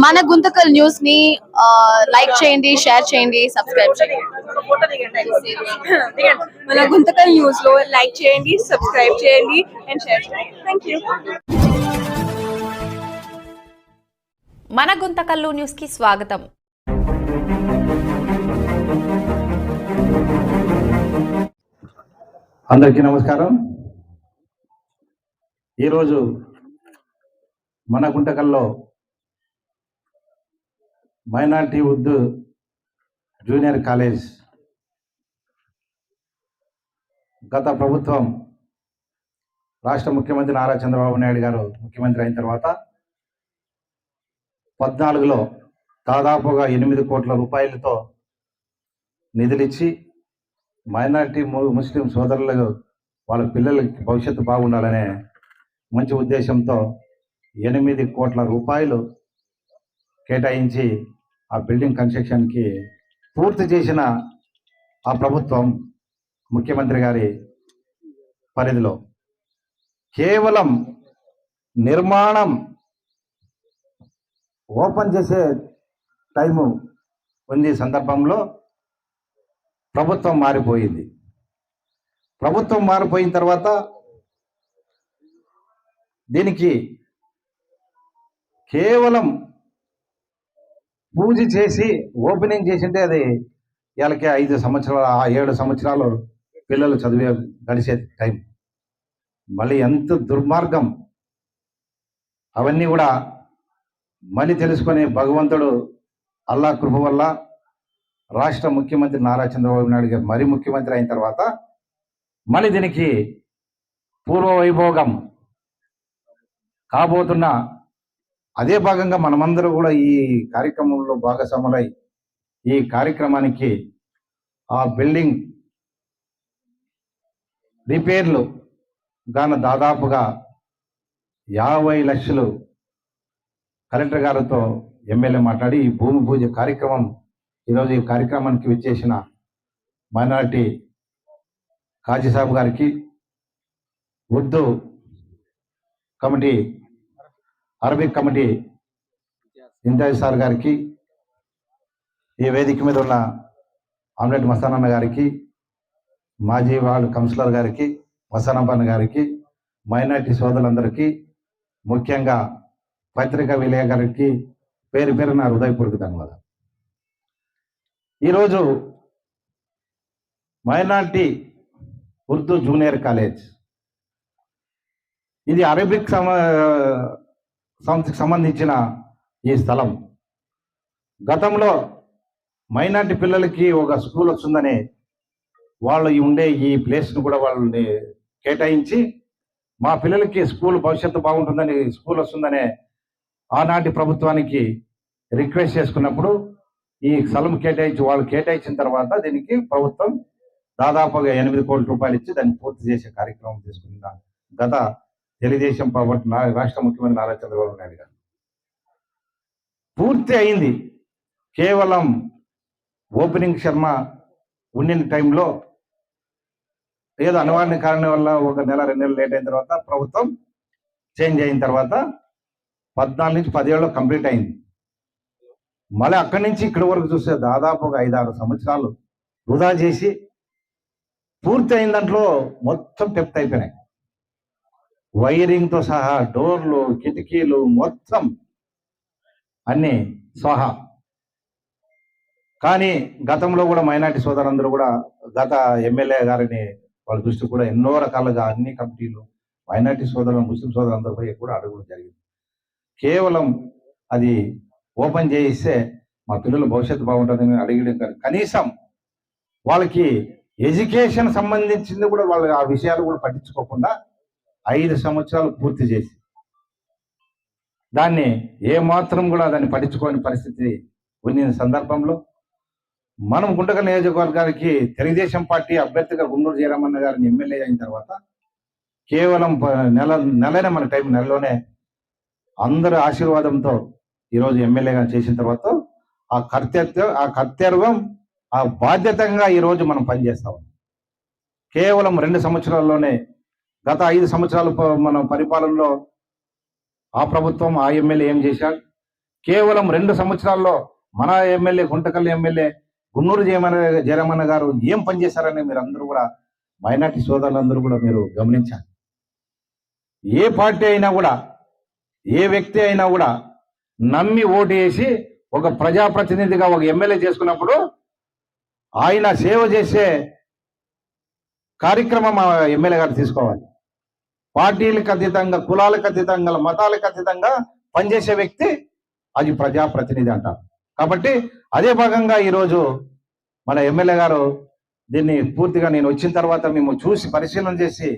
మన గుంతకల్ న్యూస్ ని లైక్ చేయండి, షేర్ చేయండి, సబ్స్క్రైబ్ చేయండి. మన గుంతకల్ న్యూస్ లో లైక్ చేయండి, సబ్స్క్రైబ్ చేయండి అండ్ షేర్ చేయండి. Thank you. మన గుంతకల్లు న్యూస్ కి స్వాగతం. అందరికీ నమస్కారం. ఈరోజు మన గుంటకల్లో మైనారిటీ ఉర్దూ జూనియర్ కాలేజ్ గత ప్రభుత్వం రాష్ట్ర ముఖ్యమంత్రి నారా చంద్రబాబు నాయుడు గారు ముఖ్యమంత్రి అయిన తర్వాత 14లో దాదాపుగా 8 కోట్ల రూపాయలతో నిధులిచ్చి మైనారిటీ ముస్లిం సోదరులు వాళ్ళ పిల్లలకి భవిష్యత్తు బాగుండాలనే మంచి ఉద్దేశంతో 8 కోట్ల రూపాయలు కేటాయించి ఆ బిల్డింగ్ కన్స్ట్రక్షన్కి పూర్తి చేసిన ఆ ప్రభుత్వం ముఖ్యమంత్రి గారి పరిధిలో కేవలం నిర్మాణం ఓపెన్ చేసే టైము ఉంది సందర్భంలో ప్రభుత్వం మారిపోయింది. ప్రభుత్వం మారిపోయిన తర్వాత దీనికి కేవలం పూజ చేసి ఓపెనింగ్ చేసింటే అది వీళ్ళకి 5 సంవత్సరాలు 7 సంవత్సరాలు పిల్లలు చదివే గడిచే టైం. మళ్ళీ ఎంత దుర్మార్గం అవన్నీ కూడా మళ్ళీ తెలుసుకొని భగవంతుడు అల్లా కృప వల్ల రాష్ట్ర ముఖ్యమంత్రి నారా చంద్రబాబు నాయుడు గారు మరీ ముఖ్యమంత్రి అయిన తర్వాత మళ్ళీ దీనికి పూర్వ వైభోగం కాబోతున్న అదే భాగంగా మనమందరూ కూడా ఈ కార్యక్రమంలో భాగస్వాములై ఈ కార్యక్రమానికి ఆ బిల్డింగ్ రిపేర్లు గాను దాదాపుగా 50 లక్షలు కలెక్టర్ గారితో ఎమ్మెల్యే మాట్లాడి ఈ భూమి పూజ కార్యక్రమం ఈరోజు ఈ కార్యక్రమానికి విచ్చేసిన మైనారిటీ కాజీ సాబ్ గారికి, Urdu committee Arabic committee Imtiaz sir గారికి, ఈ వేదిక మీద ఉన్న ఆమ్లెట్ మస్తానన్న గారికి, మాజీ వార్డు కౌన్సిలర్ గారికి, మస్తానప్పన్న గారికి, మైనారిటీ సోదరులందరికీ, ముఖ్యంగా పత్రికా విలేకరులకి పేరు పేరు నా హృదయపూర్వక ధన్యవాదాలు. ఈరోజు మైనారిటీ ఉర్దూ జూనియర్ కాలేజ్ ఇది అరబిక్ సంస్థకు సంబంధించిన ఈ స్థలం. గతంలో మైనారిటీ పిల్లలకి ఒక స్కూల్ వస్తుందని వాళ్ళు ఉండే ఈ ప్లేస్ను కూడా వాళ్ళని కేటాయించి మా పిల్లలకి స్కూల్ భవిష్యత్తు బాగుంటుందని స్కూల్ వస్తుందనే ఆనాటి ప్రభుత్వానికి రిక్వెస్ట్ చేసుకున్నప్పుడు ఈ స్థలం కేటాయించి వాళ్ళు కేటాయించిన తర్వాత దీనికి ప్రభుత్వం దాదాపుగా 8 కోట్ల రూపాయలు ఇచ్చి దాన్ని పూర్తి చేసే కార్యక్రమం తీసుకుందా గత తెలుగుదేశం రాష్ట్ర ముఖ్యమంత్రి నారా చంద్రబాబు నాయుడు గారు. పూర్తి అయింది. కేవలం ఓపెనింగ్ శర్మ ఉండిన టైంలో ఏదో అనివార్య కారణం వల్ల 1 నెల 2 నెలలు లేట్ అయిన తర్వాత ప్రభుత్వం చేంజ్ అయిన తర్వాత 14 నుంచి 10 ఏళ్ళలో కంప్లీట్ అయింది. మళ్ళీ అక్కడి నుంచి ఇక్కడి వరకు చూస్తే దాదాపుగా 5-6 సంవత్సరాలు వృధా చేసి పూర్తి అయిన దాంట్లో మొత్తం టెప్త్ అయిపోయినాయి. వైరింగ్తో సహా డోర్లు, కిటికీలు మొత్తం అన్నీ స్వాహా. కానీ గతంలో కూడా మైనార్టీ సోదరులందరూ కూడా గత ఎమ్మెల్యే గారిని వాళ్ళ దృష్టి కూడా ఎన్నో రకాలుగా అన్ని కమిటీలు మైనార్టీ సోదరులు, ముస్లిం సోదరులందరూ పోయి కూడా అడగడం జరిగింది. కేవలం అది ఓపెన్ చేయిస్తే మా పిల్లల భవిష్యత్తు బాగుంటుందని అడిగడం కానీ కనీసం వాళ్ళకి ఎడ్యుకేషన్ సంబంధించింది కూడా వాళ్ళు ఆ విషయాలు కూడా పట్టించుకోకుండా 5 సంవత్సరాలు పూర్తి చేసి దాన్ని ఏమాత్రం కూడా దాన్ని పట్టించుకోని పరిస్థితి ఉన్న సందర్భంలో మనం గుంటకల్ నియోజకవర్గానికి తెలుగుదేశం పార్టీ అభ్యర్థిగా గుండూరు జయరామన్న గారిని ఎమ్మెల్యే అయిన తర్వాత కేవలం నెలనే మన టైం నెలలోనే అందరి ఆశీర్వాదంతో ఈరోజు ఎమ్మెల్యేగా చేసిన తర్వాత ఆ కర్తవ్యం ఆ బాధ్యతగా ఈరోజు మనం పనిచేస్తాం. కేవలం 2 సంవత్సరాల్లోనే గత 5 సంవత్సరాల మన పరిపాలనలో ఆ ప్రభుత్వం ఆ ఎమ్మెల్యే ఏం చేశాడు, కేవలం 2 సంవత్సరాల్లో మన ఎమ్మెల్యే గుంటకల్ ఎమ్మెల్యే గున్నూరు జయరామన్న గారు ఏం పనిచేశారని మీరు అందరూ కూడా మైనార్టీ సోదరులందరూ కూడా మీరు గమనించాలి. ఏ పార్టీ అయినా కూడా ఏ వ్యక్తి అయినా కూడా నమ్మి ఓటు వేసి ఒక ప్రజాప్రతినిధిగా ఒక ఎమ్మెల్యే చేసుకున్నప్పుడు ఆయన సేవ చేసే కార్యక్రమం ఆ ఎమ్మెల్యే గారు తీసుకోవాలి. పార్టీలకు అతీతంగా, కులాలకు అతీతంగా, మతాలకు అతీతంగా పనిచేసే వ్యక్తి అది ప్రజాప్రతినిధి అంటారు. కాబట్టి అదే భాగంగా ఈరోజు మన ఎమ్మెల్యే గారు దీన్ని పూర్తిగా నేను వచ్చిన తర్వాత మేము చూసి పరిశీలన చేసి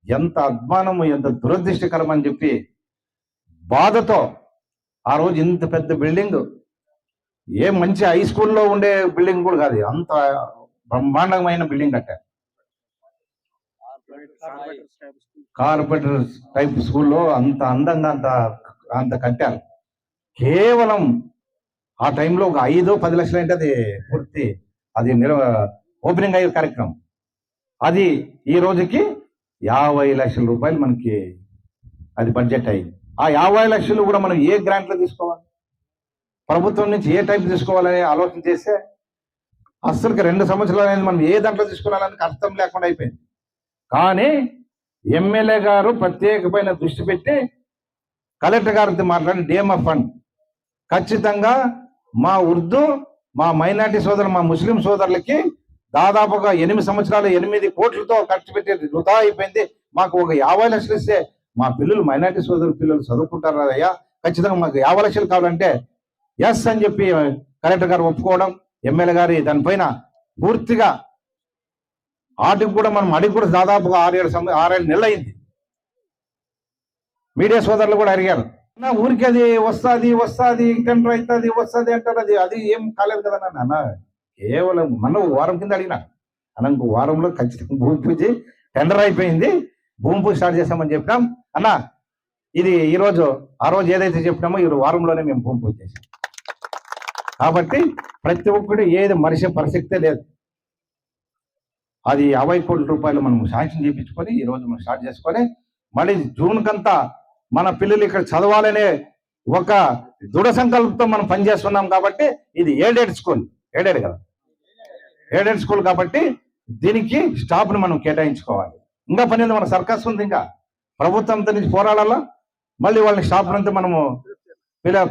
ఎంత అద్మానము, ఎంత దురదృష్టకరం అని చెప్పి బాధతో ఆ రోజు ఇంత పెద్ద బిల్డింగ్, ఏ మంచి హై స్కూల్లో ఉండే బిల్డింగ్ కూడా కాదు, అంత బ్రహ్మాండమైన బిల్డింగ్ కట్టారు. కార్పొరేటర్ టైప్ స్కూల్లో అంత అందంగా అంత కట్టారు. కేవలం ఆ టైంలో ఒక 5-10 లక్షలు అంటే అది పూర్తి అది ఓపెనింగ్ అయ్యే కార్యక్రమం. అది ఈ రోజుకి 50 లక్షల రూపాయలు మనకి అది బడ్జెట్ అయ్యింది. ఆ 50 లక్షలు కూడా మనం ఏ గ్రాంట్లో తీసుకోవాలి, ప్రభుత్వం నుంచి ఏ టైప్ తీసుకోవాలని ఆలోచన చేస్తే అసలుకి 2 సంవత్సరాలు అనేది మనం ఏ దాంట్లో తీసుకోవాలని అర్థం లేకుండా అయిపోయింది. కానీ ఎమ్మెల్యే గారు ప్రత్యేకమైన దృష్టి పెట్టి కలెక్టర్ గారితో మాట్లాడి డిఎంఎఫ్ ఫండ్ ఖచ్చితంగా మా ఉర్దూ, మా మైనార్టీ సోదరులు, మా ముస్లిం సోదరులకి దాదాపుగా 8 సంవత్సరాలు 8 కోట్లతో ఖర్చు పెట్టి వృధా అయిపోయింది. మాకు ఒక 50 లక్షలు ఇస్తే మా పిల్లలు, మైనార్టీ సోదరుల పిల్లలు చదువుకుంటారు అయ్యా, ఖచ్చితంగా మాకు 50 లక్షలు కావాలంటే ఎస్ అని చెప్పి కలెక్టర్ గారు ఒప్పుకోవడం, ఎమ్మెల్యే గారి దానిపైన పూర్తిగా వాటికి కూడా మనం అడిగి కూడా దాదాపుగా 6-7 నెలలు అయింది. మీడియా సోదరులు కూడా అడిగారు, నా ఊరికి అది వస్తుంది టెండర్ అవుతుంది వస్తుంది అంటారు, అది ఏం కాలేదు కదా అన్న. కేవలం మన వారం కింద అడిగినా అన్న, ఇంకో వారంలో ఖచ్చితంగా భూమి పూజ టెండర్ అయిపోయింది, భూమి పూజ స్టార్ట్ చేస్తామని చెప్పినాం అన్న. ఇది ఈరోజు ఆ రోజు ఏదైతే చెప్పినామో ఈ వారంలోనే మేము భూమి పూజ చేసాం. కాబట్టి ప్రతి ఒక్కటి ఏది మనిషి పరిశక్తే లేదు. అది 50 కోట్ల రూపాయలు మనం శాంక్షన్ చేయించుకొని ఈరోజు మనం స్టార్ట్ చేసుకొని మళ్ళీ జూన్ కంతా మన పిల్లలు ఇక్కడ చదవాలనే ఒక దృఢ సంకల్పంతో మనం పనిచేస్తున్నాం. కాబట్టి ఇది ఎయిడెడ్ స్కూల్, ఎయిడెడ్ కదా, ఎయిడెడ్ స్కూల్ కాబట్టి దీనికి స్టాఫ్ని మనం కేటాయించుకోవాలి. ఇంకా పని మన సర్కస్ ఉంది, ఇంకా ప్రభుత్వంతో నుంచి పోరాడాలా. మళ్ళీ వాళ్ళని స్టాఫ్ అంతా మనము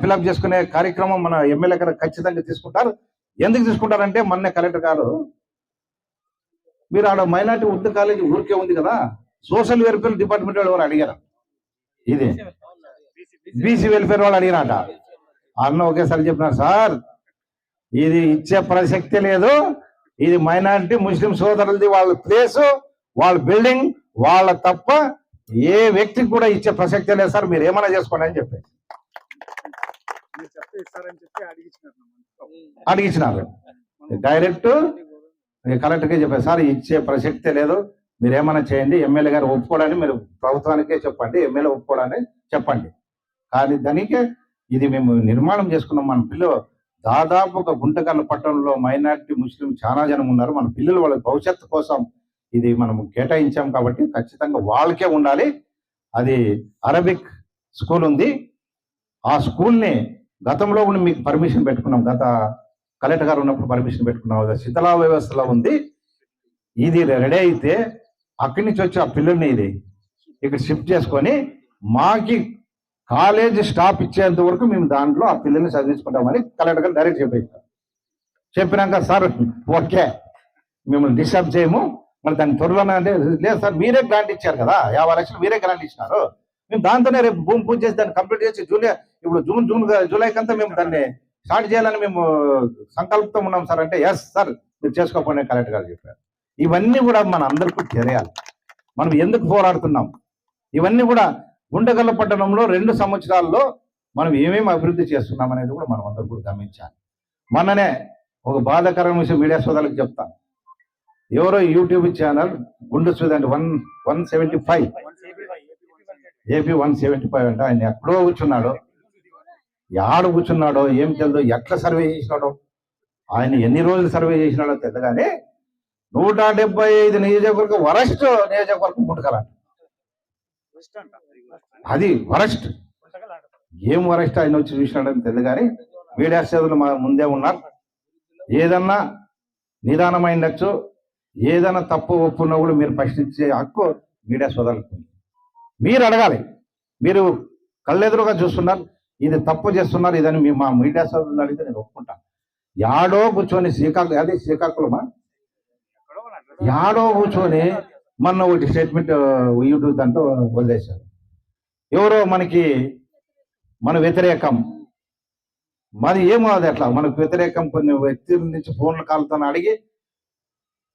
ఫిలప్ చేసుకునే కార్యక్రమం మన ఎమ్మెల్యే గారు ఖచ్చితంగా తీసుకుంటారు. ఎందుకు తీసుకుంటారంటే మొన్నే కలెక్టర్ గారు, మీరు ఆడ మైనార్టీ ఉర్దూ కాలేజీ ఊరికే ఉంది కదా, సోషల్ వెల్ఫేర్ డిపార్ట్మెంట్ వాళ్ళు అడిగారు, ఇది బీసీ వెల్ఫేర్ వాళ్ళు అడిగినట. అన్న ఒకేసారి చెప్పినారు, సార్ ఇది ఇచ్చే ప్రసక్తి లేదు, ఇది మైనారిటీ ముస్లిం సోదరులది, వాళ్ళ ప్లేసు, వాళ్ళ బిల్డింగ్, వాళ్ళ తప్ప ఏ వ్యక్తికి కూడా ఇచ్చే ప్రసక్తి లేదు సార్, మీరు ఏమైనా చేసుకోండి అని చెప్పి అడిగించినారు. డైరెక్ట్ కలెక్టర్కే చెప్పారు, సార్ ఇచ్చే ప్రసక్తే లేదు, మీరు ఏమైనా చేయండి, ఎమ్మెల్యే గారు ఒప్పుకోవడానికి మీరు ప్రభుత్వానికే చెప్పండి, ఎమ్మెల్యే ఒప్పుకోవడానికి చెప్పండి. కానీ దానికే ఇది మేము నిర్మాణం చేసుకున్నాం. మన పిల్లలు దాదాపు ఒక గుంటకల్ పట్టణంలో మైనారిటీ ముస్లిం చాలా జనం ఉన్నారు. మన పిల్లలు వాళ్ళ భవిష్యత్తు కోసం ఇది మనం కేటాయించాం కాబట్టి ఖచ్చితంగా వాళ్ళకే ఉండాలి. అది అరబిక్ స్కూల్ ఉంది, ఆ స్కూల్ని గతంలో కూడా మీకు పర్మిషన్ పెట్టుకున్నాం, గత కలెక్టర్ గారు ఉన్నప్పుడు పర్మిషన్ పెట్టుకున్నాం, శిథిలా వ్యవస్థలో ఉంది. ఇది రెడీ అయితే అక్కడి నుంచి వచ్చి ఆ పిల్లల్ని ఇది ఇక్కడ షిఫ్ట్ చేసుకొని మాకి కాలేజ్ స్టాప్ ఇచ్చేంత వరకు మేము దాంట్లో ఆ పిల్లల్ని చదివించుకుంటామని కలెక్టర్ గారు డైరెక్ట్ చెప్పినాక సార్ ఓకే మిమ్మల్ని డిస్టర్బ్ చేయము, మరి దాన్ని త్వరలోనే అంటే లేదు సార్ మీరే గ్రాంట్ ఇచ్చారు కదా, 50 లక్షలు మీరే గ్రాంట్ ఇచ్చినారు, మేము దాంతోనే రేపు భూమి పూజ చేసి దాన్ని కంప్లీట్ చేసి జూలైకి అంతా మేము దాన్ని స్టార్ట్ చేయాలని మేము సంకల్పంతో ఉన్నాం సార్ అంటే ఎస్ సార్ మీరు చేసుకోకపోయినా కలెక్టర్ గారు చెప్పారు. ఇవన్నీ కూడా మన అందరికీ తెలియాలి, మనం ఎందుకు పోరాడుతున్నాం. ఇవన్నీ కూడా గుంటకల్ పట్టణంలో 2 సంవత్సరాల్లో మనం ఏమేమి అభివృద్ధి చేస్తున్నాం అనేది కూడా మనం అందరూ కూడా గమనించాలి. మొన్ననే ఒక బాధాకరమైన విషయం మీడియా సోదరులకు చెప్తాను. ఎవరో యూట్యూబ్ ఛానల్ గుండు సుధా 175 ఏపీ 175 అంటే ఆయన ఎక్కడో కూర్చున్నాడో, యాడ కూర్చున్నాడో ఏం తెలుదో, ఎట్లా సర్వే చేసినాడో, ఆయన ఎన్ని రోజులు సర్వే చేసినాడో తెద్దగానే 175 నియోజకవర్గం వరస్ట్ నియోజకవర్గం గుంటకల్, అది వరస్ట్. ఏం వరస్ట్ ఆయన వచ్చి చూసినాడని తెలియదు కానీ మీడియా సేవలు మా ముందే ఉన్నారు. ఏదన్నా నిదానమైండొచ్చు, ఏదైనా తప్పు ఒప్పున్నా కూడా మీరు ప్రశ్నించే హక్కు మీడియా సోదరులకు మీరు అడగాలి. మీరు కళ్ళెదురుగా చూస్తున్నారు, ఇది తప్పు చేస్తున్నారు, ఇదని మా మీడియా సోదరులు అడిగితే నేను ఒప్పుకుంటాను. యాడో కూర్చొని శ్రీకాకుళమా యాడో కూర్చొని మొన్న ఒకటి స్టేట్మెంట్ యూట్యూబ్ దాంట్లో వదిలేశారు. ఎవరో మన వ్యతిరేకం, మరి ఏమో అది అట్లా మనకు వ్యతిరేకం కొన్ని వ్యక్తుల నుంచి ఫోన్ల కాల్తో అడిగి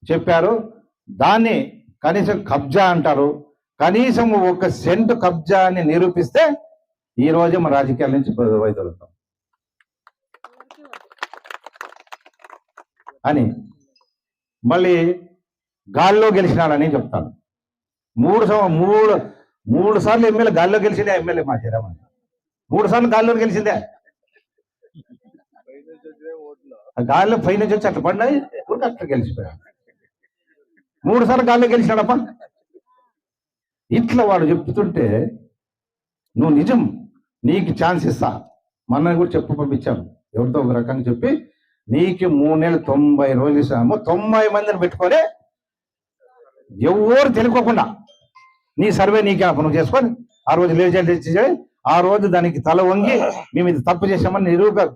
చెప్పారు. దాన్ని కనీసం కబ్జా అంటారు. కనీసం ఒక సెంటు కబ్జా అని నిరూపిస్తే ఈ రోజు మన రాజకీయాల నుంచి వైదొలుగుతాం అని మళ్ళీ గాల్లో గెలిచినాడని చెప్తాను. మూడు సార్లు ఎమ్మెల్యే గాల్లో గెలిచిందే ఎమ్మెల్యే మా జరమని 3 సార్లు గాల్లో గెలిచిందే. గాల్లో పైనుంచి వచ్చి అట్లా పడినాయి అట్లా గెలిచిపోయాడు. 3 సార్లు గాల్లో గెలిచినాడప్ప. ఇట్లా వాడు చెప్తుంటే నువ్వు నిజం, నీకు ఛాన్స్ ఇస్తా మనని కూడా చెప్పు పంపించాము ఎవరితో ఒక రకంగా చెప్పి నీకు 3 నెలలు 90 రోజులు ఇస్తాము. 90 మందిని పెట్టుకొని ఎవరు తెలుకోకుండా నీ సర్వే నీకే నువ్వు చేసుకొని ఆ రోజు లేజెంట్ ఇచ్చి ఆ రోజు దానికి తల వంగి మేము ఇది తప్పు చేసామని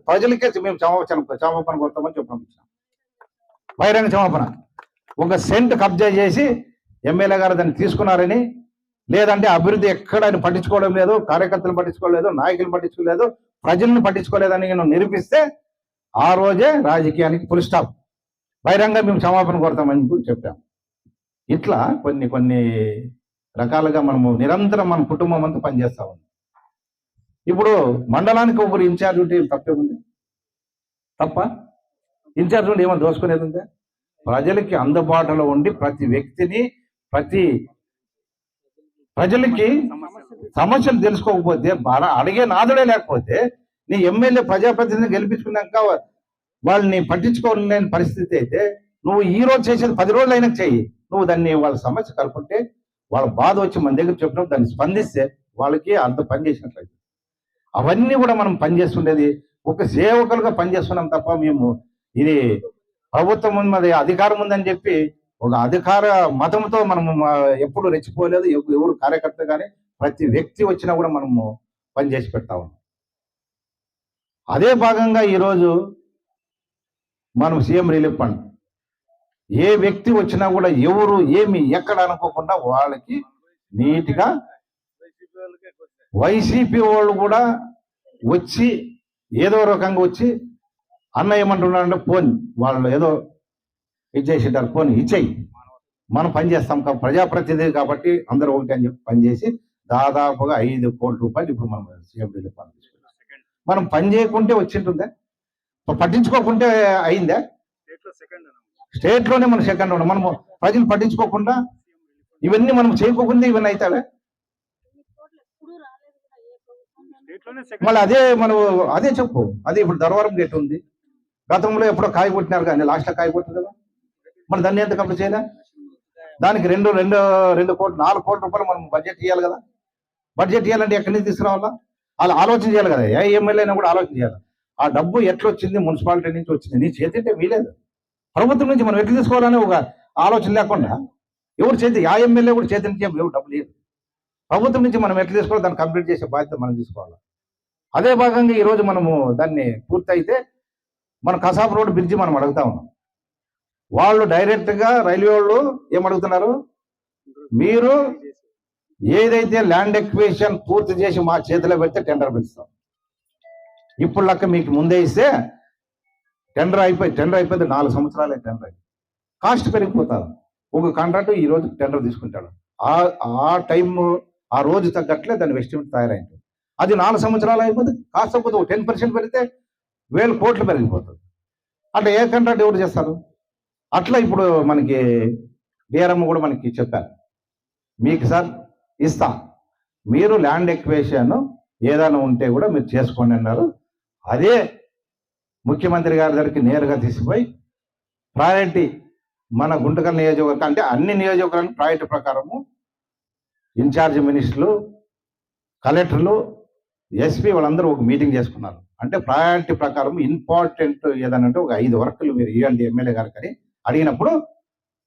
ప్రజలకే మేము క్షమాపణ కొడతామని చెప్పి పంపించాం. బహిరంగ క్షమాపణ. ఒక సెంట్ కబ్జా చేసి ఎమ్మెల్యే గారు దాన్ని తీసుకున్నారని, లేదంటే అభివృద్ధి ఎక్కడ ఆయన పట్టించుకోవడం లేదు, కార్యకర్తలు పట్టించుకోలేదు, నాయకులు పట్టించుకోలేదు, ప్రజలను పట్టించుకోలేదని నేను నిరూపిస్తే ఆ రోజే రాజకీయానికి ఫుల్ స్టాప్. బహిరంగ మేము క్షమాపణ కోరుతామని కూడా చెప్పాం. ఇట్లా కొన్ని రకాలుగా మనము నిరంతరం మన కుటుంబం అంతా పనిచేస్తా ఉంది. ఇప్పుడు మండలానికి ఒకరు ఇన్ఛార్జ్ ఉంటే తప్పే ఉంది? తప్ప ఇన్ఛార్జ్ ఉండి ఏమో దోసుకునేది ఉందా? ప్రజలకి అందుబాటులో ఉండి ప్రతి వ్యక్తిని ప్రజలకి సమస్యలు తెలుసుకోకపోతే అడిగే నాదుడే లేకపోతే నీ ఎమ్మెల్యే ప్రజాప్రతినిధిని గెలిపించుకున్నాక వాళ్ళని పట్టించుకోలేని పరిస్థితి అయితే నువ్వు ఈ రోజు చేసేది 10 రోజులు అయినా చెయ్యి. నువ్వు దాన్ని వాళ్ళ సమస్య కలుపుకుంటే వాళ్ళ బాధ వచ్చి మన దగ్గర చెప్పినప్పుడు దాన్ని స్పందిస్తే వాళ్ళకి అంత పని చేసినట్లయితే అవన్నీ కూడా మనం పనిచేస్తుండేది ఒక సేవకులుగా పనిచేస్తున్నాం తప్ప మేము ఇది ప్రభుత్వం ఉంది అధికారం ఉందని చెప్పి ఒక అధికార మతంతో మనము ఎప్పుడు రెచ్చిపోలేదు. ఎవరు కార్యకర్త కానీ ప్రతి వ్యక్తి వచ్చినా కూడా మనము పనిచేసి పెడతా ఉన్నాం. అదే భాగంగా ఈరోజు మనం సీఎం రిలీఫ్ ఫండ్ ఏ వ్యక్తి వచ్చినా కూడా ఎవరు ఏమి ఎక్కడ అనుకోకుండా వాళ్ళకి నీట్గా వైసీపీ వాళ్ళు కూడా వచ్చి ఏదో రకంగా వచ్చి అన్న ఏమంటున్నారంటే పోని వాళ్ళు ఏదో ఇచ్చేసింటారు, పోని ఇచ్చేయి మనం పనిచేస్తాం ప్రజాప్రతినిధి కాబట్టి అందరూ ఒకటి అని చెప్పి పనిచేసి దాదాపుగా 5 కోట్ల రూపాయలు ఇప్పుడు మనం సీఎం రిలీఫ్ ఫండ్ తీసుకున్నాం. మనం పని చేయకుంటే వచ్చింటుందా? పట్టించుకోకుంటే అయిందా? స్టేట్లోనే మనం సెకండ్ ఉన్నాం. మనము ప్రజలు పట్టించుకోకుండా ఇవన్నీ మనం చేయకోకుండా ఇవన్నీ అవుతావే. మళ్ళీ అదే చెప్పు. అదే ఇప్పుడు ధర్వరం గేట్ ఉంది, గతంలో ఎప్పుడో కాయ కొట్టినారు కానీ లాస్ట్లో కాయ కొట్టింది కదా, మరి దాన్ని ఎంత కంప్లీట్ చేయలే? దానికి 2 కోట్లు 4 కోట్ల రూపాయలు మనం బడ్జెట్ ఇవ్వాలి కదా. బడ్జెట్ ఇవ్వాలంటే ఎక్కడి నుంచి తీసుకురావాలా? వాళ్ళు ఆలోచన చేయాలి కదా. ఏ ఎమ్మెల్యే అయినా కూడా ఆలోచన చేయాలి. ఆ డబ్బు ఎట్లా వచ్చింది? మున్సిపాలిటీ నుంచి వచ్చింది. నీ చేతింటే వీలేదు. ప్రభుత్వం నుంచి మనం ఎట్లా తీసుకోవాలని ఒక ఆలోచన లేకుండా ఎవరు చేతి ఆ ఎమ్మెల్యే కూడా చేతి నుంచి ఎవరు డబ్బు లేదు. ప్రభుత్వం నుంచి మనం ఎట్లా తీసుకోవాలి దాన్ని కంప్లీట్ చేసే బాధ్యత మనం తీసుకోవాలి. అదే భాగంగా ఈరోజు మనము దాన్ని పూర్తయితే మన కసాబ్ రోడ్ బ్రిడ్జి మనం అడుగుతా ఉన్నాం. వాళ్ళు డైరెక్ట్గా రైల్వే వాళ్ళు ఏమడుగుతున్నారు, మీరు ఏదైతే ల్యాండ్ ఎక్విజిషన్ పూర్తి చేసి మా చేతిలో పెడితే టెండర్ పిలుస్తాం. ఇప్పుడు లెక్క మీకు ముందే ఇస్తే టెండర్ అయిపోతే 4 సంవత్సరాలే టెండర్ అయిపోయి కాస్ట్ పెరిగిపోతారు. ఒక కాంట్రాక్ట్ ఈ రోజు టెండర్ తీసుకుంటాడు. ఆ టైం ఆ రోజు తగ్గట్లే దాని ఎస్టిమేట్ తయారైంది. అది 4 సంవత్సరాలు అయిపోతే కాస్ట్ అయిపోతే 10% పెరిగితే 1000 కోట్లు పెరిగిపోతుంది. అట్లా ఏ కాంట్రాక్ట్ ఎవరు చేస్తారు? అట్లా ఇప్పుడు మనకి డిఆర్ఎం కూడా మనకి చెప్పారు, మీకు సార్ ఇస్తా, మీరు ల్యాండ్ ఎక్వేషన్ ఏదైనా ఉంటే కూడా మీరు చేసుకోండి అన్నారు. అదే ముఖ్యమంత్రి గారి దగ్గరికి నేరుగా తీసిపోయి ప్రయారిటీ మన గుంటకల్ నియోజకవర్గం అంటే అన్ని నియోజకవర్గాలకు ప్రయారిటీ ప్రకారము ఇన్ఛార్జ్ మినిస్టర్లు, కలెక్టర్లు ఎస్పీ వాళ్ళందరూ ఒక మీటింగ్ చేసుకున్నారు. అంటే ప్రయారిటీ ప్రకారం ఇంపార్టెంట్ ఏదనంటే ఒక 5 వర్కులు మీరు ఇవ్వండి ఎమ్మెల్యే గారికి అని అడిగినప్పుడు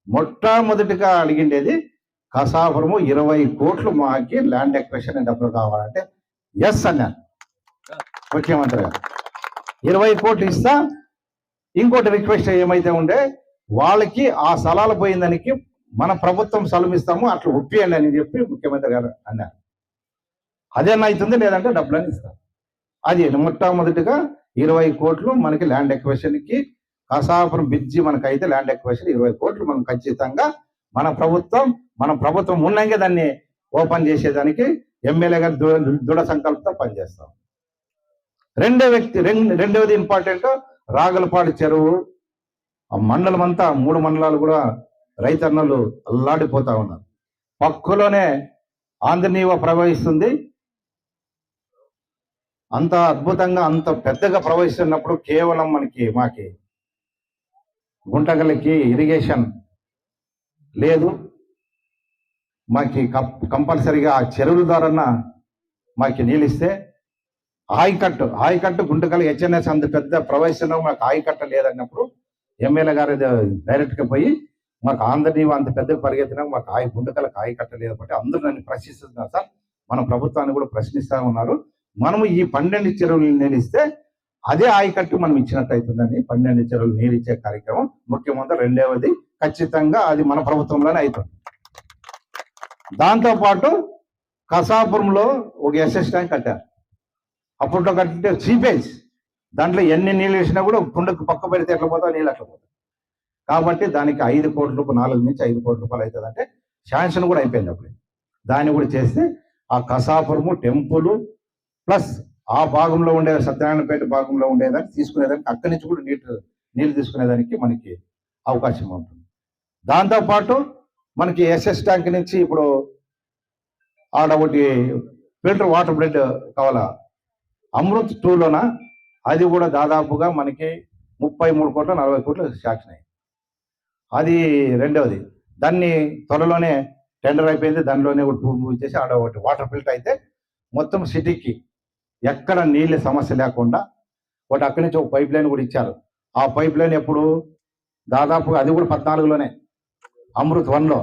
మొట్టమొదటిగా అడిగిండేది కసాపురము 20 కోట్లు మాకి ల్యాండ్ ఎక్విజిషన్ డబ్బులు కావాలంటే ఎస్ అన్నారు ముఖ్యమంత్రి గారు. 20 కోట్లు ఇస్తా, ఇంకోటి రిక్వెస్ట్ ఏమైతే ఉండే వాళ్ళకి ఆ స్థలాలు పోయిందానికి మన ప్రభుత్వం స్థలం ఇస్తాము అట్లా ఒప్పియండి అని చెప్పి ముఖ్యమంత్రి గారు అన్నారు. అదేనా అవుతుంది, లేదంటే డబ్బులని ఇస్తారు. అది మొట్టమొదటిగా 20 కోట్లు మనకి ల్యాండ్ ఎక్విజిషన్కి కసాపురం బ్రిడ్జి మనకైతే ల్యాండ్ ఎక్విజిషన్ 20 కోట్లు మనం ఖచ్చితంగా మన ప్రభుత్వం ఉన్నంగే దాన్ని ఓపెన్ చేసేదానికి ఎమ్మెల్యే గారు దృఢ సంకల్పంతో పనిచేస్తాం. రెండవది ఇంపార్టెంట్ రాగలపాడు చెరువు. ఆ మండలం అంతా 3 మండలాలు కూడా రైతన్నలు అల్లాడిపోతా ఉన్నారు. పక్కలోనే ఆంధ్రనీవ ప్రవహిస్తుంది. అంత అద్భుతంగా అంత పెద్దగా ప్రవహిస్తున్నప్పుడు కేవలం మాకి గుంటగలకి ఇరిగేషన్ లేదు. మాకి కంపల్సరిగా ఆ చెరువుల ద్వారా మాకి నీళ్ళిస్తే ఆయకట్టు గుంటకల్ హెచ్ఎన్ఎస్ అంత పెద్ద ప్రవహిస్తున్నాం, మాకు ఆయకట్ట లేదన్నప్పుడు ఎమ్మెల్యే గారు డైరెక్ట్గా పోయి మాకు ఆంధ్రనీవ అంత పెద్ద పరిగెత్తినా మాకు గుంటకలకు ఆయకట్ట లేదు కాబట్టి అందరూ నన్ను ప్రశ్నిస్తున్నారు సార్. మన ప్రభుత్వాన్ని కూడా ప్రశ్నిస్తూ ఉన్నారు. మనము ఈ 12 చెరువులు నీళ్ళిస్తే అదే ఆయకట్టు మనం ఇచ్చినట్టు అవుతుందని 12 చెరువులు నీళ్ళిచ్చే కార్యక్రమం ముఖ్యమంత్రి. రెండవది ఖచ్చితంగా అది మన ప్రభుత్వంలోనే అవుతుంది. దాంతోపాటు కసాపురంలో ఒక ఎస్ఎస్ ట్యాంక్ కట్టారు. అప్పట్లో కట్టితే సీపేజ్, దాంట్లో ఎన్ని నీళ్ళు వేసినా కూడా కుండకు పక్క పెడితే ఎట్లా పోతావు నీళ్ళు అట్లా పోతాయి. కాబట్టి దానికి 5 కోట్ల రూపాయలు 4 నుంచి 5 కోట్ల రూపాయలు అవుతుంది. అంటే శాంక్షన్ కూడా అయిపోయింది అప్పుడు. దాన్ని కూడా చేస్తే ఆ కసాపురము టెంపుల్ ప్లస్ ఆ భాగంలో ఉండే సత్యనారాయణపేట భాగంలో ఉండేదాన్ని తీసుకునేదానికి అక్కడి నుంచి కూడా నీళ్ళు తీసుకునేదానికి మనకి అవకాశం ఉంటుంది. దాంతోపాటు మనకి ఎస్ఎస్ ట్యాంక్ నుంచి ఇప్పుడు ఆడ ఒకటి ఫిల్టర్ వాటర్ బ్రిడ్జ్ కావాలా అమృత్ 2లోన, అది కూడా దాదాపుగా మనకి 33 కోట్ల 40 కోట్లు శాంక్షన్ అయ్యింది. అది రెండవది. దాన్ని త్వరలోనే టెండర్ అయిపోయింది. దానిలోనే ఒక టూబ్ ఇచ్చేసి ఆడ ఒకటి వాటర్ ఫిల్టర్ అయితే మొత్తం సిటీకి ఎక్కడ నీళ్ళ సమస్య లేకుండా ఒకటి అక్కడి నుంచి ఒక పైప్ లైన్ కూడా ఇచ్చారు. ఆ పైప్ లైన్ ఎప్పుడు దాదాపుగా అది కూడా 14లోనే అమృత్ 1లో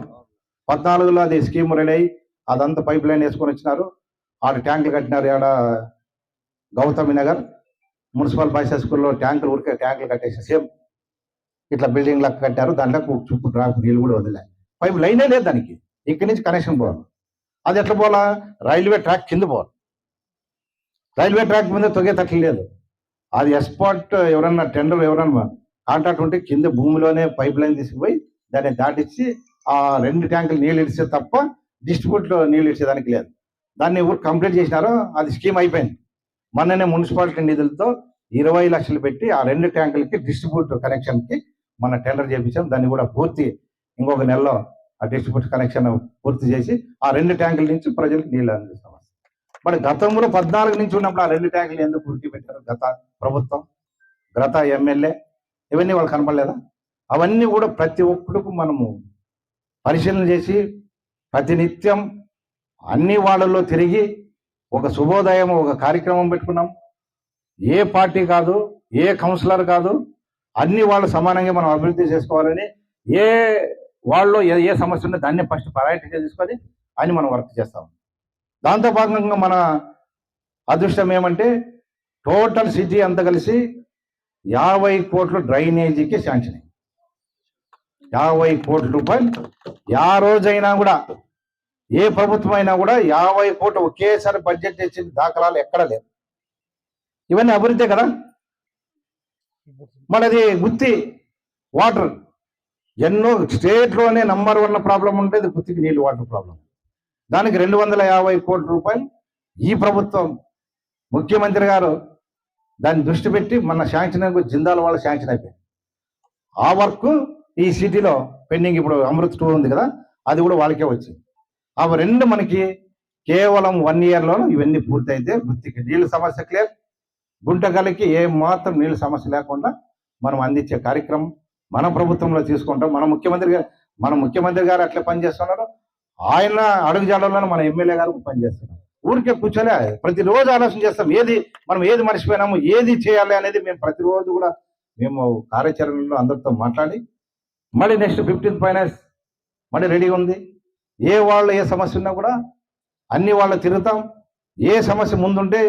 14లో అది స్కీమ్ రెడీ అయ్యి అదంతా పైప్ లైన్ వేసుకొని వచ్చినారు. ఆడ ట్యాంకులు కట్టినారు. ఆడ గౌతమి నగర్ మున్సిపల్ బాయ్స్ స్కూల్లో ట్యాంకులు కట్టేసి సేమ్ ఇట్లా బిల్డింగ్ లాగా కట్టారు. దాంట్లో చుట్టూ ట్రాఫిక్ నీళ్ళు కూడా వదిలే. పైప్ లైనే లేదు దానికి. ఇక్కడి నుంచి కనెక్షన్ పోవాలి. అది ఎట్లా పోవాలా? రైల్వే ట్రాక్ కింద పోవాలి. రైల్వే ట్రాక్ మీద తొగేటట్లు లేదు. అది ఎస్పాట్ ఎవరన్నా టెండర్ ఎవరన్నా కాంట్రాక్ట్ ఉంటే కింద భూమిలోనే పైప్ లైన్ తీసుకుపోయి దాన్ని దాటిచ్చి ఆ 2 ట్యాంకులు నీళ్ళు ఇడిస్తే తప్ప డిస్ట్రిబ్యూట్లో నీళ్ళు ఇచ్చేదానికి లేదు. దాన్ని ఊరు కంప్లీట్ చేసినారో అది స్కీమ్ అయిపోయింది. మొన్ననే మున్సిపాలిటీ నిధులతో 20 లక్షలు పెట్టి ఆ 2 ట్యాంకులకి డిస్ట్రిబ్యూట్ కనెక్షన్కి మన టెండర్ చేయించాం. దాన్ని కూడా పూర్తి ఇంకొక నెలలో ఆ డిస్ట్రిబ్యూట్ కనెక్షన్ పూర్తి చేసి ఆ 2 ట్యాంకుల నుంచి ప్రజలకు నీళ్ళు అందిస్తాం. మరి గతంలో 14 నుంచి ఉన్నప్పుడు ఆ 2 ట్యాంకులు ఎందుకు పూర్తి పెట్టారు? గత ప్రభుత్వం, గత ఎమ్మెల్యే ఇవన్నీ వాళ్ళు కనపడలేదా? అవన్నీ కూడా ప్రతి ఒక్కడికి మనము పరిశీలన చేసి ప్రతినిత్యం అన్ని వాళ్ళల్లో తిరిగి ఒక శుభోదయం ఒక కార్యక్రమం పెట్టుకున్నాం. ఏ పార్టీ కాదు, ఏ కౌన్సిలర్ కాదు, అన్ని వాళ్ళు సమానంగా మనం అభివృద్ధి చేసుకోవాలని ఏ వాళ్ళు ఏ సమస్య ఉందో దాన్ని ఫస్ట్ ప్రయారిటీగా తీసుకొని అని మనం వర్క్ చేస్తాం. దాంతో భాగంగా మన అదృష్టం ఏమంటే టోటల్ సిటీ అంతా కలిసి 50 కోట్లు డ్రైనేజీకి శాంక్షన్ అయింది. 50 కోట్ల రూపాయలు. ఆ రోజైనా కూడా ఏ ప్రభుత్వం అయినా కూడా 50 కోట్లు ఒకేసారి బడ్జెట్ తెచ్చిన దాఖలాలు ఎక్కడ లేదు. ఇవన్నీ అభివృద్ధి కదా. మనది గుత్తి వాటర్ ఎన్నో స్టేట్లోనే నంబర్ 1 ప్రాబ్లం ఉండేది గుత్తికి నీళ్ళు వాటర్ ప్రాబ్లం. దానికి 250 కోట్ల రూపాయలు ఈ ప్రభుత్వం ముఖ్యమంత్రి గారు దాన్ని దృష్టి పెట్టి మన శాంక్షన్ జిందాల్ వాళ్ళ శాంక్షన్ అయిపోయింది. ఆ వర్క్ ఈ సిటీలో పెండింగ్. ఇప్పుడు అమృత్ 2 ఉంది కదా, అది కూడా వాళ్ళకే వచ్చింది. అవి 2 మనకి కేవలం 1 ఇయర్లోనూ ఇవన్నీ పూర్తయితే గుత్తికి నీళ్ళ సమస్య క్లియర్, గుంటగలికి ఏ మాత్రం నీళ్ళ సమస్య లేకుండా మనం అందించే కార్యక్రమం మన ప్రభుత్వంలో తీసుకుంటాం. మన ముఖ్యమంత్రి గారు అట్లా పనిచేస్తున్నారు. ఆయన అడుగుజాడల్లో మన ఎమ్మెల్యే గారు పనిచేస్తున్నారు. ఊరికే కూర్చొని ప్రతిరోజు ఆలోచన చేస్తాం, మనం ఏది మర్చిపోయినాము, ఏది చేయాలి అనేది మేము ప్రతిరోజు కూడా మేము కార్యాచరణలో అందరితో మాట్లాడి మళ్ళీ నెక్స్ట్ 15th ఫైనాన్స్ మళ్ళీ రెడీగా ఉంది. ఏ వాళ్ళు ఏ సమస్య ఉన్నా కూడా అన్ని వాళ్ళు తిరుగుతాం. ఏ సమస్య ముందుంటే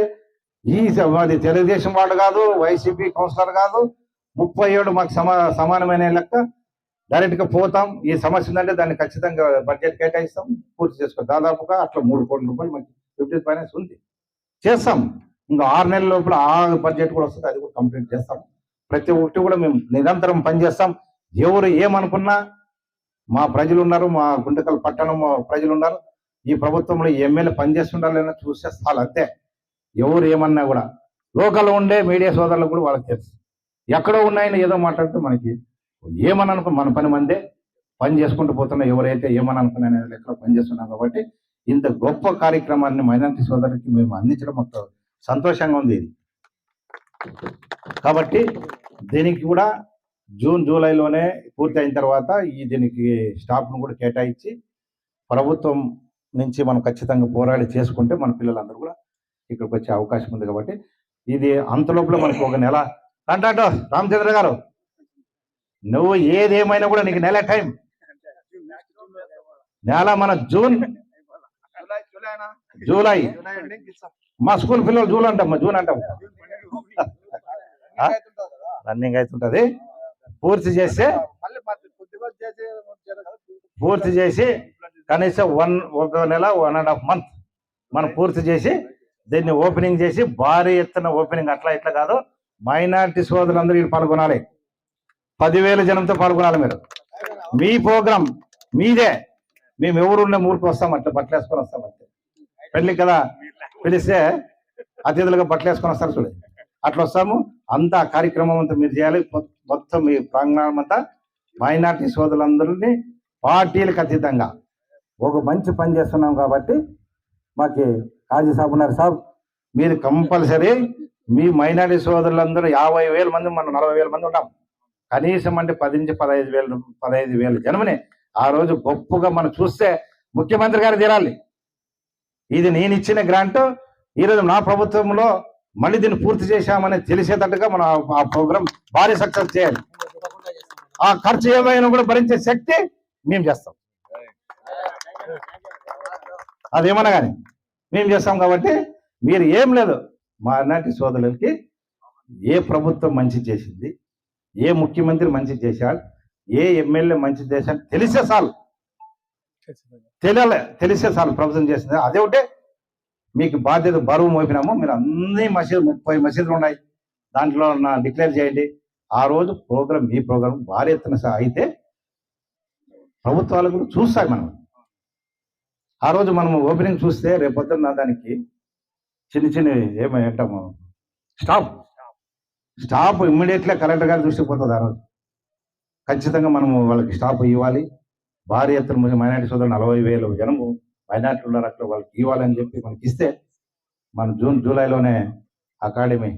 అది తెలుగుదేశం వాళ్ళు కాదు, వైసీపీ కౌన్సిలర్ కాదు, 37 మాకు సమానమైన లెక్క డైరెక్ట్గా పోతాం. ఈ సమస్య ఉందంటే దాన్ని ఖచ్చితంగా బడ్జెట్ కేటాయిస్తాం, పూర్తి చేసుకోవాలి. దాదాపుగా అట్లా 3 కోట్ల రూపాయలు మనకి 15th ఫైనాన్స్ ఉంది, చేస్తాం. ఇంకా 6 నెలల లోపల ఆ బడ్జెట్ కూడా వస్తుంది, అది కూడా కంప్లీట్ చేస్తాం. ప్రతి ఒక్కటి కూడా మేము నిరంతరం పనిచేస్తాం. ఎవరు ఏమనుకున్నా మా ప్రజలు ఉన్నారు, మా గుంటకల్ పట్టణం ప్రజలు ఉన్నారు. ఈ ప్రభుత్వంలో ఎమ్మెల్యే పనిచేస్తుండాలని చూసేస్తారు అంతే. ఎవరు ఏమన్నా కూడా లోకల్ ఉండే మీడియా సోదరులకు కూడా వాళ్ళకి తెలుసు. ఎక్కడో ఉన్నాయని ఏదో మాట్లాడితే మనకి ఏమని అనుకో, మన పని మందే పని చేసుకుంటూ పోతున్నా. ఎవరైతే ఏమని అనుకున్నా లెక్కలో పనిచేస్తున్నాం. కాబట్టి ఇంత గొప్ప కార్యక్రమాన్ని మైనారిటీ సోదరులకి మేము అందించడం మాకు సంతోషంగా ఉంది. ఇది కాబట్టి దీనికి కూడా జూన్ జూలైలోనే పూర్తి అయిన తర్వాత దీనికి స్టాఫ్ను కూడా కేటాయించి ప్రభుత్వం నుంచి మనం ఖచ్చితంగా పోరాడి చేసుకుంటే మన పిల్లలందరూ కూడా ఇక్కడికి వచ్చే అవకాశం ఉంది. కాబట్టి ఇది అంతలోపల మనకు ఒక నెల అంటాడు రామచంద్ర గారు, నువ్వు ఏదేమైనా కూడా నీకు నెల టైం. నెల మన జూలై మా స్కూల్ పిల్లలు జూన్ అంటాం రన్నింగ్ అవుతుంటది. పూర్తి చేసి కనీసం ఒక నెల 1.5 month మనం పూర్తి చేసి దీన్ని ఓపెనింగ్ చేసి భారీ ఎత్తున ఓపెనింగ్. అట్లా ఇట్లా కాదు, మైనారిటీ సోదరులందరూ వీళ్ళు పాల్గొనాలి. 10,000 జనంతో పాల్గొనాలి. మీరు మీ ప్రోగ్రాం మీదే, మేము ఎవరున్న ఊరికి వస్తాం, అట్లా బట్టలు వేసుకొని వస్తాం. అంతే పెళ్లి కదా పిలిస్తే అతిథులుగా బట్టలు వేసుకొని వస్తారు చూడండి, అట్లా వస్తాము. అంతా కార్యక్రమం అంతా మీరు చేయాలి. మొత్తం మీ ప్రాంగణం అంతా మైనారిటీ సోదరులందరినీ పార్టీలకు అతీతంగా ఒక మంచి పని చేస్తున్నాం. కాబట్టి మాకు కాజీ సాబ్ ఉన్నారు సాబ్, మీరు కంపల్సరీ మీ మైనారిటీ సోదరులందరూ 50,000 మంది, మనం 40,000 మంది ఉంటాం. కనీసం అంటే 10 నుంచి 15,000 జనమని ఆ రోజు గొప్పగా మనం చూస్తే ముఖ్యమంత్రి గారు తీరాలి. ఇది నేను ఇచ్చిన గ్రాంట్, ఈరోజు నా ప్రభుత్వంలో మళ్ళీ దీన్ని పూర్తి చేశామని తెలిసేటట్టుగా మనం ఆ ప్రోగ్రాం భారీ సక్సెస్ చేయాలి. ఆ ఖర్చు ఏమైనా కూడా భరించే శక్తి మేము చేస్తాం. అదేమన్నా కానీ మేము చేస్తాం. కాబట్టి మీరు ఏం లేదు, మా నాటి సోదరులకి ఏ ప్రభుత్వం మంచి చేసింది, ఏ ముఖ్యమంత్రి మంచి చేశాడు, ఏ ఎమ్మెల్యే మంచి చేశాడు తెలిసే చాలు. తెలిసే చాలు ప్రభుత్వం చేసింది. అదే ఒకటే మీకు బాధ్యత, బరువు మోపినాము. మీరు అన్ని 30 మసీదులు ఉన్నాయి, దాంట్లో డిక్లేర్ చేయండి. ఆ రోజు ప్రోగ్రాం, ఈ ప్రోగ్రాం భారీ ఎత్తున అయితే ప్రభుత్వాలు కూడా చూస్తాయి. మనం ఆ రోజు మనం ఓపెనింగ్ చూస్తే రేపొద్దున దానికి చిన్న ఏమంటాము స్టాప్ ఇమ్మీడియట్గా కలెక్టర్ గారు దృష్టికి పోతుంది. ఆ రోజు ఖచ్చితంగా మనము వాళ్ళకి స్టాప్ ఇవ్వాలి. భారీ ఎత్తున మైనారిటీ సోదరులు 40,000 జనము మైనారిటీ ఉన్నారు, అట్లా వాళ్ళకి ఇవ్వాలని చెప్పి మనకి ఇస్తే మన జూన్ జూలైలోనే అకాడమీ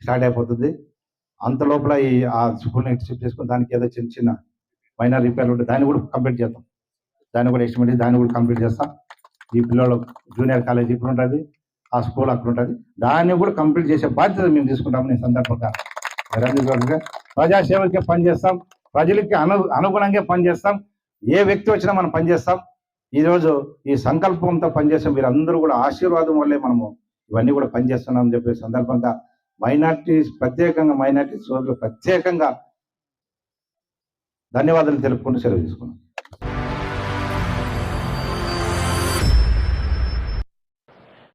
స్టార్ట్ అయిపోతుంది. అంత లోపల ఆ స్కూల్ని ఎక్స్టెప్ చేసుకుని దానికి ఏదో చిన్న మైనర్ రిపేర్లు ఉంటే దాన్ని కూడా కంప్లీట్ చేద్దాం. దాన్ని కూడా ఎస్టిమేట్ దాన్ని కూడా కంప్లీట్ చేస్తాం. ఈ పిల్లలు జూనియర్ కాలేజ్ ఇక్కడ ఉంటుంది, ఆ స్కూల్ అక్కడ ఉంటుంది, దాన్ని కూడా కంప్లీట్ చేసే బాధ్యత మేము తీసుకుంటామని సందర్భంగా ప్రజాసేవకే పనిచేస్తాం, ప్రజలకి అనుగుణంగా పనిచేస్తాం. ఏ వ్యక్తి వచ్చినా మనం పనిచేస్తాం. ఈరోజు ఈ సంకల్పంతో పనిచేస్తాం. మీరందరూ కూడా ఆశీర్వాదం వల్లే మనము ఇవన్నీ కూడా పనిచేస్తున్నాం అని చెప్పే సందర్భంగా మైనారిటీ సోదరులు ప్రత్యేకంగా ధన్యవాదాలు తెలుపుకుంటూ సెలవు తీసుకున్నాం.